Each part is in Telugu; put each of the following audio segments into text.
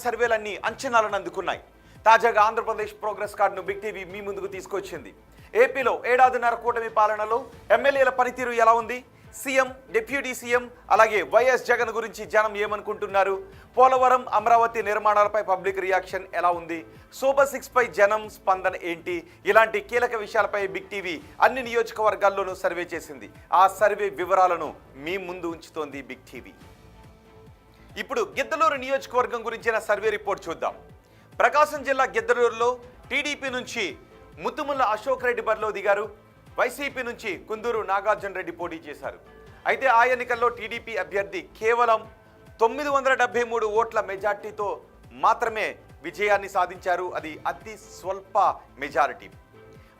సర్వేలన్నీ అంచనాలను అందుకున్నాయి. తాజాగా ఆంధ్రప్రదేశ్ ప్రోగ్రెస్ కార్డును బిగ్ టీవీ మీ ముందుకు తీసుకొచ్చింది. ఏపీలో ఏడాదిన్నర కూటమి పాలనలో ఎమ్మెల్యేల పనితీరు ఎలా ఉంది, సీఎం, డిప్యూటీ సీఎం అలాగే వైఎస్ జగన్ గురించి జనం ఏమనుకుంటున్నారు, పోలవరం, అమరావతి నిర్మాణాలపై పబ్లిక్ రియాక్షన్ ఎలా ఉంది, సూపర్ 6 పై జనం స్పందన ఏంటి, ఇలాంటి కీలక విషయాలపై బిగ్ టీవీ అన్ని నియోజకవర్గాల్లోనూ సర్వే చేసింది. ఆ సర్వే వివరాలను మీ ముందు ఉంచుతోంది బిగ్ టీవీ. ఇప్పుడు గిద్దలూరు నియోజకవర్గం గురించిన సర్వే రిపోర్ట్ చూద్దాం. ప్రకాశం జిల్లా గిద్దలూరులో టీడీపీ నుంచి ముత్తుముల్ల అశోక్ రెడ్డి బరిలో దిగారు. వైసీపీ నుంచి కుందూరు నాగార్జున రెడ్డి పోటీ చేశారు. అయితే ఆ ఎన్నికల్లో టీడీపీ అభ్యర్థి కేవలం 973 ఓట్ల మెజార్టీతో మాత్రమే విజయాన్ని సాధించారు. అది అతి స్వల్ప మెజారిటీ.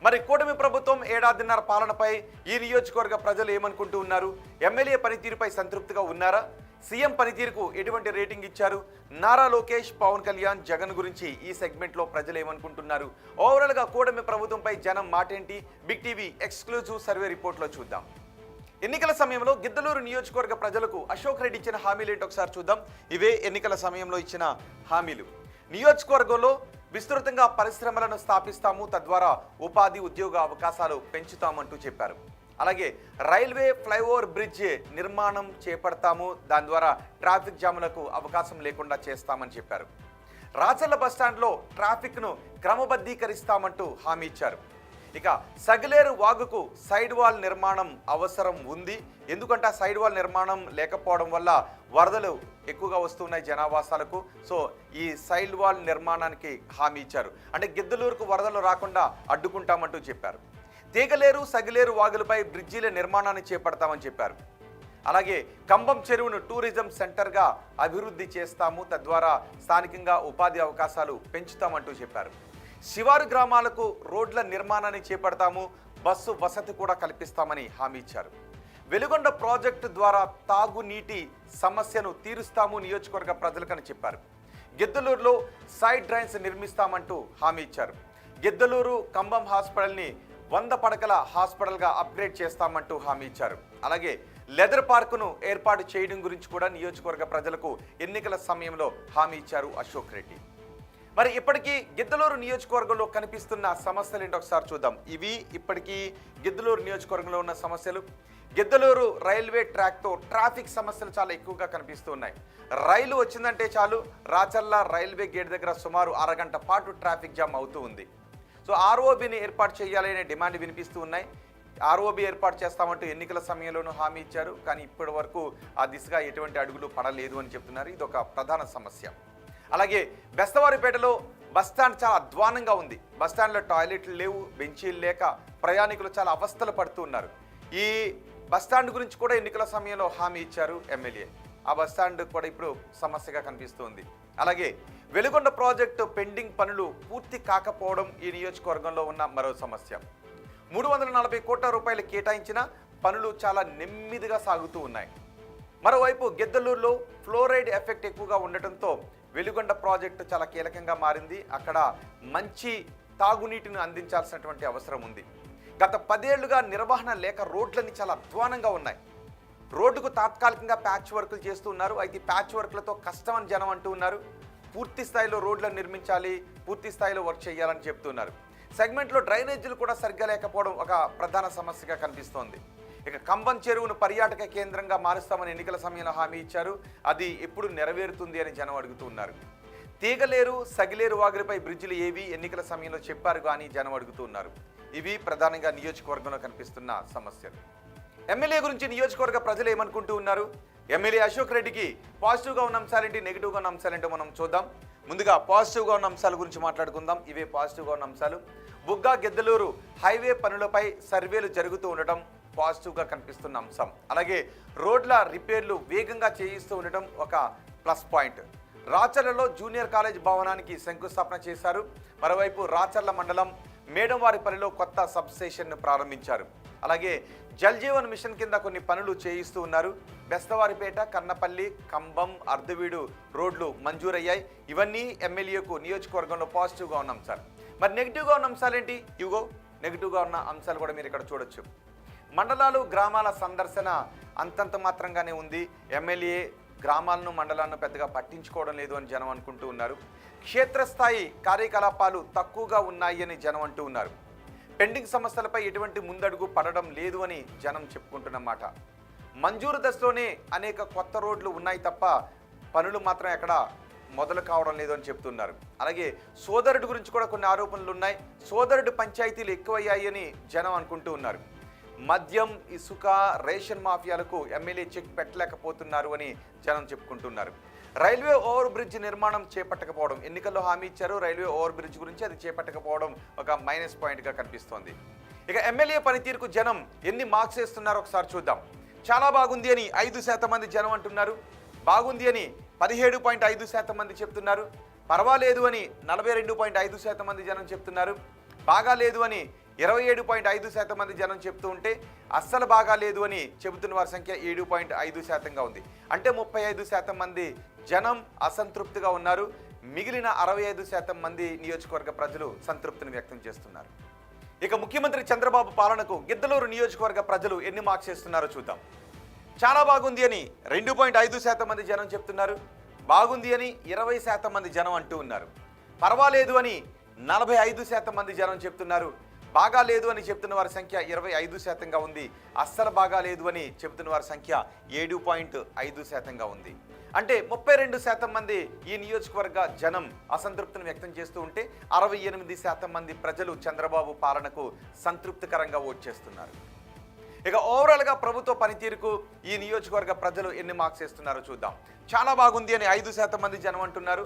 మరి కూటమి ప్రభుత్వం ఏడాదిన్నర పాలనపై ఈ నియోజకవర్గ ప్రజలు ఏమనుకుంటూ ఉన్నారు? ఎమ్మెల్యే పనితీరుపై సంతృప్తిగా ఉన్నారా? సీఎం పనితీరుకు ఎటువంటి రేటింగ్ ఇచ్చారు? నారా లోకేష్, పవన్ కళ్యాణ్, జగన్ గురించి ఈ సెగ్మెంట్లో ప్రజలు ఏమనుకుంటున్నారు? ఓవరాల్గా కూటమి ప్రభుత్వంపై జనం మాటేంటి? బిగ్ టీవీ ఎక్స్క్లూజివ్ సర్వే రిపోర్ట్లో చూద్దాం. ఎన్నికల సమయంలో గిద్దలూరు నియోజకవర్గ ప్రజలకు అశోక్ రెడ్డి ఇచ్చిన హామీలు ఏంటో ఒకసారి చూద్దాం. ఇవే ఎన్నికల సమయంలో ఇచ్చిన హామీలు. నియోజకవర్గంలో విస్తృతంగా పరిశ్రమలను స్థాపిస్తాము, తద్వారా ఉపాధి, ఉద్యోగ అవకాశాలు పెంచుతామంటూ చెప్పారు. అలాగే రైల్వే ఫ్లైఓవర్ బ్రిడ్జ్ నిర్మాణం చేపడతాము, దాని ద్వారా ట్రాఫిక్ జాములకు అవకాశం లేకుండా చేస్తామని చెప్పారు. రాచర్ల బస్టాండ్లో ట్రాఫిక్ను క్రమబద్ధీకరిస్తామంటూ హామీ ఇచ్చారు. ఇక సగిలేరు వాగుకు సైడ్ వాల్ నిర్మాణం అవసరం ఉంది. ఎందుకంటే ఆ సైడ్ వాల్ నిర్మాణం లేకపోవడం వల్ల వరదలు ఎక్కువగా వస్తున్నాయి జనావాసాలకు. సో ఈ సైడ్ వాల్ నిర్మాణానికి హామీ ఇచ్చారు. అంటే గిద్దలూరుకు వరదలు రాకుండా అడ్డుకుంటామంటూ చెప్పారు. తీగలేరు, సగిలేరు వాగులపై బ్రిడ్జీల నిర్మాణాన్ని చేపడతామని చెప్పారు. అలాగే కంబం చెరువును టూరిజం సెంటర్గా అభివృద్ధి చేస్తాము, తద్వారా స్థానికంగా ఉపాధి అవకాశాలు పెంచుతామంటూ చెప్పారు. శివారు గ్రామాలకు రోడ్ల నిర్మాణాన్ని చేపడతాము, బస్సు వసతి కూడా కల్పిస్తామని హామీ ఇచ్చారు. వెలుగొండ ప్రాజెక్టు ద్వారా తాగునీటి సమస్యను తీరుస్తాము నియోజకవర్గ ప్రజలకని చెప్పారు. గిద్దలూరులో సైడ్ డ్రైన్స్ నిర్మిస్తామంటూ హామీ ఇచ్చారు. గిద్దలూరు కంబం హాస్పిటల్ని 100 పడకల హాస్పిటల్గా అప్గ్రేడ్ చేస్తామంటూ హామీ ఇచ్చారు. అలాగే లెదర్ పార్కును ఏర్పాటు చేయడం గురించి కూడా నియోజకవర్గ ప్రజలకు ఎన్నికల సమయంలో హామీ ఇచ్చారు అశోక్ రెడ్డి. మరి ఇప్పటికీ గిద్దలూరు నియోజకవర్గంలో కనిపిస్తున్న సమస్యలు ఏంటో ఒకసారి చూద్దాం. ఇవి ఇప్పటికీ గిద్దలూరు నియోజకవర్గంలో ఉన్న సమస్యలు. గిద్దలూరు రైల్వే ట్రాక్తో ట్రాఫిక్ సమస్యలు చాలా ఎక్కువగా కనిపిస్తూ ఉన్నాయి. రైలు వచ్చిందంటే చాలు రాచర్ల రైల్వే గేట్ దగ్గర సుమారు అరగంట పాటు ట్రాఫిక్ జామ్ అవుతూ ఉంది. సో ఆర్ఓబిని ఏర్పాటు చేయాలనే డిమాండ్ వినిపిస్తూ ఉన్నాయి. ఆర్ఓబి ఏర్పాటు చేస్తామంటూ ఎన్నికల సమయంలోనూ హామీ ఇచ్చారు. కానీ ఇప్పటి వరకు ఆ దిశగా ఎటువంటి అడుగులు పడలేదు అని చెప్తున్నారు. ఇది ఒక ప్రధాన సమస్య. అలాగే బెస్తవారిపేటలో బస్టాండ్ చాలా అధ్వానంగా ఉంది. బస్టాండ్లో టాయిలెట్లు లేవు, బెంచీలు లేక ప్రయాణికులు చాలా అవస్థలు పడుతూ ఉన్నారు. ఈ బస్టాండ్ గురించి కూడా ఎన్నికల సమయంలో హామీ ఇచ్చారు ఎమ్మెల్యే. ఆ బస్టాండ్ కూడా ఇప్పుడు సమస్యగా కనిపిస్తుంది. అలాగే వెలుగొండ ప్రాజెక్టు పెండింగ్ పనులు పూర్తి కాకపోవడం ఈ నియోజకవర్గంలో ఉన్న మరో సమస్య. 340 కోట్ల రూపాయలు కేటాయించిన పనులు చాలా నెమ్మదిగా సాగుతూ ఉన్నాయి. మరోవైపు గిద్దలూరులో ఫ్లోరైడ్ ఎఫెక్ట్ ఎక్కువగా ఉండటంతో వెలుగొండ ప్రాజెక్టు చాలా కీలకంగా మారింది. అక్కడ మంచి తాగునీటిని అందించాల్సినటువంటి అవసరం ఉంది. గత 10 ఏళ్లుగా నిర్వహణ లేక రోడ్లన్నీ చాలా అధ్వానంగా ఉన్నాయి. రోడ్డుకు తాత్కాలికంగా ప్యాచ్ వర్కులు చేస్తూ ఉన్నారు. అయితే ప్యాచ్ వర్క్లతో కష్టమని జనం అంటూ ఉన్నారు. పూర్తి స్థాయిలో రోడ్లను నిర్మించాలి, పూర్తి స్థాయిలో వర్క్ చేయాలని చెప్తున్నారు. సెగ్మెంట్లో డ్రైనేజీలు కూడా సరిగ్గా లేకపోవడం ఒక ప్రధాన సమస్యగా కనిపిస్తోంది. ఇక కంబం చెరువును పర్యాటక కేంద్రంగా మారుస్తామని ఎన్నికల సమయంలో హామీ ఇచ్చారు. అది ఎప్పుడు నెరవేరుతుంది అని జనం అడుగుతూ ఉన్నారు. తీగలేరు, సగిలేరు వాగులపై బ్రిడ్జిలు ఏవి ఎన్నికల సమయంలో చెప్పారు కానీ జనం అడుగుతూ ఉన్నారు. ఇవి ప్రధానంగా నియోజకవర్గంలో కనిపిస్తున్న సమస్యలు. ఎమ్మెల్యే గురించి నియోజకవర్గ ప్రజలు ఏమనుకుంటూ ఉన్నారు? ఎమ్మెల్యే అశోక్ రెడ్డికి పాజిటివ్గా ఉన్న అంశాలేంటి, నెగిటివ్గా ఉన్న అంశాలేంటో మనం చూద్దాం. ముందుగా పాజిటివ్గా ఉన్న అంశాల గురించి మాట్లాడుకుందాం. ఇవే పాజిటివ్గా ఉన్న అంశాలు. బుగ్గా గిద్దలూరు హైవే పనులపై సర్వేలు జరుగుతూ ఉండటం పాజిటివ్గా కనిపిస్తున్న అంశం. అలాగే రోడ్ల రిపేర్లు వేగంగా చేయిస్తూ ఉండటం ఒక ప్లస్ పాయింట్. రాచర్లలో జూనియర్ కాలేజ్ భవనానికి శంకుస్థాపన చేశారు. మరోవైపు రాచర్ల మండలం మేడంవారిపల్లిలో కొత్త సబ్స్టేషన్ను ప్రారంభించారు. అలాగే జల్ జీవన్ మిషన్ కింద కొన్ని పనులు చేయిస్తూ ఉన్నారు. బెస్తవారిపేట, కన్నపల్లి, కంబం, అర్ధవీడు రోడ్లు మంజూరయ్యాయి. ఇవన్నీ ఎమ్మెల్యేకు నియోజకవర్గంలో పాజిటివ్గా ఉన్న అంశాలు. మరి నెగిటివ్గా ఉన్న అంశాలేంటి? ఇవిగో నెగిటివ్గా ఉన్న అంశాలు కూడా మీరు ఇక్కడ చూడొచ్చు. మండలాలు, గ్రామాల సందర్శన అంతంత మాత్రంగానే ఉంది. ఎమ్మెల్యే గ్రామాలను మండలాలను పెద్దగా పట్టించుకోవడం లేదు అని జనం అనుకుంటూ ఉన్నారు. క్షేత్రస్థాయి కార్యకలాపాలు తక్కువగా ఉన్నాయి అని జనం అంటూ ఉన్నారు. పెండింగ్ సమస్యలపై ఎటువంటి ముందడుగు పడడం లేదు అని జనం చెప్పుకుంటున్నమాట. మంజూరు దశలోనే అనేక కొత్త రోడ్లు ఉన్నాయి తప్ప పనులు మాత్రం ఎక్కడ మొదలు కావడం లేదు అని చెప్తున్నారు. అలాగే సోదరుడి గురించి కూడా కొన్ని ఆరోపణలు ఉన్నాయి. సోదరుడి పంచాయతీలు ఎక్కువయ్యాయి అని జనం అనుకుంటూ ఉన్నారు. మద్యం, ఇసుక, రేషన్ మాఫియాలకు ఎమ్మెల్యే చెక్ పెట్టలేకపోతున్నారు అని జనం చెప్పుకుంటున్నారు. రైల్వే ఓవర్ బ్రిడ్జ్ నిర్మాణం చేపట్టకపోవడం, ఎన్నికల్లో హామీ ఇచ్చారు రైల్వే ఓవర్ బ్రిడ్జ్ గురించి, అది చేపట్టకపోవడం ఒక మైనస్ పాయింట్గా కనిపిస్తోంది. ఇక ఎమ్మెల్యే పనితీరుకు జనం ఎన్ని మార్క్స్ వేస్తున్నారో ఒకసారి చూద్దాం. చాలా బాగుంది అని 5% మంది జనం అంటున్నారు. బాగుంది అని 17.5% మంది చెప్తున్నారు. పర్వాలేదు అని 42.5% మంది జనం చెప్తున్నారు. బాగా లేదు అని 27.5% మంది జనం చెప్తూ ఉంటే అస్సలు బాగా లేదు అని చెబుతున్న వారి సంఖ్య 7.5%గా ఉంది. అంటే 35% మంది జనం అసంతృప్తిగా ఉన్నారు. మిగిలిన 65% మంది నియోజకవర్గ ప్రజలు సంతృప్తిని వ్యక్తం చేస్తున్నారు. ఇక ముఖ్యమంత్రి చంద్రబాబు పాలనకు గిద్దలూరు నియోజకవర్గ ప్రజలు ఎన్ని మార్క్స్ ఇస్తున్నారో చూద్దాం. చాలా బాగుంది అని 2.5% మంది జనం చెప్తున్నారు. బాగుంది అని 20% మంది జనం అంటూ ఉన్నారు. పర్వాలేదు అని 45% మంది జనం చెప్తున్నారు. బాగా లేదు అని చెప్తున్న వారి సంఖ్య 25%గా ఉంది. అస్సలు బాగా లేదు అని చెబుతున్న వారి సంఖ్య 7.5%గా ఉంది. అంటే 32% మంది ఈ నియోజకవర్గ జనం అసంతృప్తిని వ్యక్తం చేస్తూ ఉంటే 68% మంది ప్రజలు చంద్రబాబు పాలనకు సంతృప్తికరంగా ఓట్ చేస్తున్నారు. ఇక ఓవరాల్గా ప్రభుత్వ పనితీరుకు ఈ నియోజకవర్గ ప్రజలు ఎన్ని మార్క్స్ ఇస్తున్నారో చూద్దాం. చాలా బాగుంది అని 5% మంది జనం అంటున్నారు.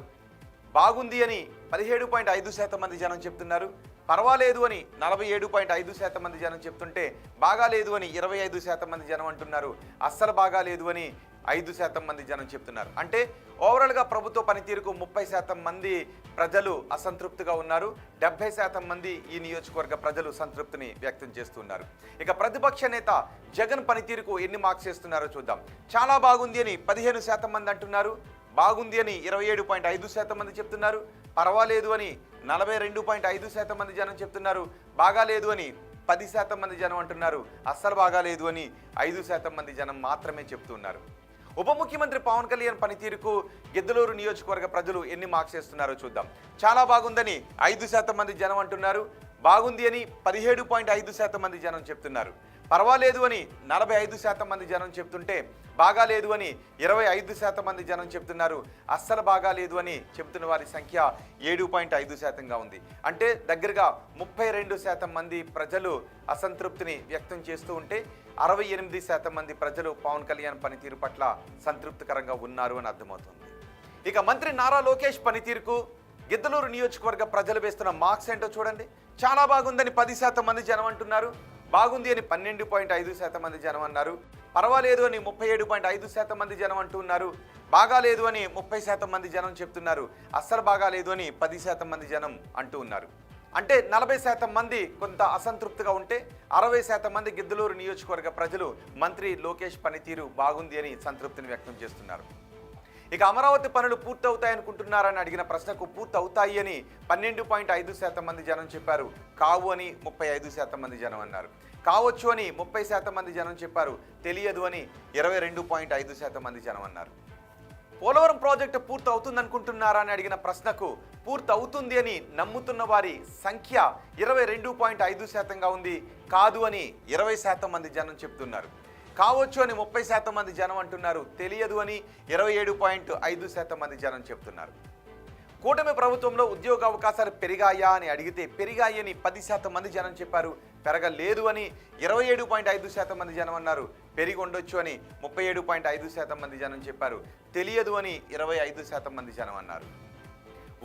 బాగుంది అని 17.5% మంది జనం చెప్తున్నారు. పర్వాలేదు అని 47.5% మంది జనం చెప్తుంటే బాగా లేదు అని 25% మంది జనం అంటున్నారు. అస్సలు బాగా లేదు అని 5% మంది జనం చెప్తున్నారు. అంటే ఓవరాల్గా ప్రభుత్వ పనితీరుకు 30% మంది ప్రజలు అసంతృప్తిగా ఉన్నారు. 70% మంది ఈ నియోజకవర్గ ప్రజలు సంతృప్తిని వ్యక్తం చేస్తున్నారు. ఇక ప్రతిపక్ష నేత జగన్ పనితీరుకు ఎన్ని మార్క్స్ ఇస్తున్నారో చూద్దాం. చాలా బాగుంది అని 15% మంది అంటున్నారు. బాగుంది అని 27.5% మంది చెప్తున్నారు. పర్వాలేదు అని 42.5% మంది జనం చెప్తున్నారు. బాగా లేదు అని 10% మంది జనం అంటున్నారు. అస్సలు బాగా లేదు అని 5% మంది జనం మాత్రమే చెప్తున్నారు. ఉప ముఖ్యమంత్రి పవన్ కళ్యాణ్ పనితీరుకు గిద్దలూరు నియోజకవర్గ ప్రజలు ఎన్ని మార్క్స్ ఇస్తున్నారో చూద్దాం. చాలా బాగుందని 5% మంది జనం అంటున్నారు. బాగుంది అని 17.5% మంది జనం చెప్తున్నారు. పర్వాలేదు అని 45% మంది జనం చెప్తుంటే బాగా లేదు అని 25% మంది జనం చెప్తున్నారు. అస్సలు బాగా లేదు అని చెబుతున్న వారి సంఖ్య 7.5%గా ఉంది. అంటే దగ్గరగా 32% మంది ప్రజలు అసంతృప్తిని వ్యక్తం చేస్తూ ఉంటే 68% మంది ప్రజలు పవన్ కళ్యాణ్ పనితీరు పట్ల సంతృప్తికరంగా ఉన్నారు అని అర్థమవుతుంది. ఇక మంత్రి నారా లోకేష్ పనితీరుకు గిద్దలూరు నియోజకవర్గ ప్రజలు వేస్తున్న మార్క్స్ ఏంటో చూడండి. చాలా బాగుందని 10% మంది జనం అంటున్నారు. బాగుంది అని 12.5% మంది జనం అన్నారు. పర్వాలేదు అని 37.5% మంది జనం అంటున్నారు. బాగా లేదు అని 30% మంది జనం చెప్తున్నారు. అస్సలు బాగా లేదు అని 10% మంది జనం అంటూ ఉన్నారు. అంటే 40% మంది కొంత అసంతృప్తిగా ఉంటే 60% మంది గిద్దలూరు నియోజకవర్గ ప్రజలు మంత్రి లోకేష్ పనితీరు బాగుంది అని సంతృప్తిని వ్యక్తం చేస్తున్నారు. ఇక అమరావతి పనులు పూర్తవుతాయనుకుంటున్నారని అడిగిన ప్రశ్నకు పూర్తవుతాయి అని 12.5% మంది జనం చెప్పారు. కావు అని 35% మంది జనం అన్నారు. కావచ్చు అని 30% మంది జనం చెప్పారు. తెలియదు అని 22.5% మంది జనం అన్నారు. పోలవరం ప్రాజెక్టు పూర్తవుతుందనుకుంటున్నారా అని అడిగిన ప్రశ్నకు పూర్తవుతుంది అని నమ్ముతున్న వారి సంఖ్య 22.5%గా ఉంది. కాదు అని 20% మంది జనం చెప్తున్నారు. కావచ్చు అని 30% మంది జనం అంటున్నారు. తెలియదు అని 27.5% మంది జనం చెప్తున్నారు. కూటమి ప్రభుత్వంలో ఉద్యోగ అవకాశాలు పెరిగాయా అని అడిగితే పెరిగాయని 10% మంది జనం చెప్పారు. పెరగలేదు అని 27.5% మంది జనం అన్నారు. పెరిగి ఉండొచ్చు అని 37.5% మంది జనం చెప్పారు. తెలియదు అని 25% మంది జనం అన్నారు.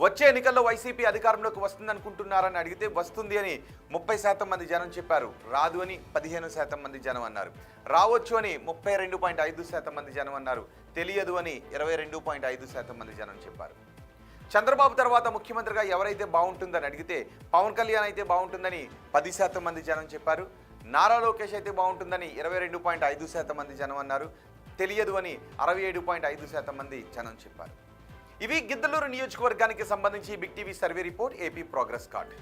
వచ్చే ఎన్నికల్లో వైసీపీ అధికారంలోకి వస్తుందనుకుంటున్నారని అడిగితే వస్తుంది అని 30% మంది జనం చెప్పారు. రాదు అని 15% మంది జనం అన్నారు. రావచ్చు అని 32.5% మంది జనం అన్నారు. తెలియదు అని 22.5% మంది జనం చెప్పారు. చంద్రబాబు తర్వాత ముఖ్యమంత్రిగా ఎవరైతే బాగుంటుందని అడిగితే పవన్ కళ్యాణ్ అయితే బాగుంటుందని 10% మంది జనం చెప్పారు. నారా లోకేష్ అయితే బాగుంటుందని 22.5% మంది జనం అన్నారు. తెలియదు అని 67.5% మంది జనం చెప్పారు. ఇవి గిద్దలూరు నియోజకవర్గానికి సంబంధించి Big TV survey report, AP progress card.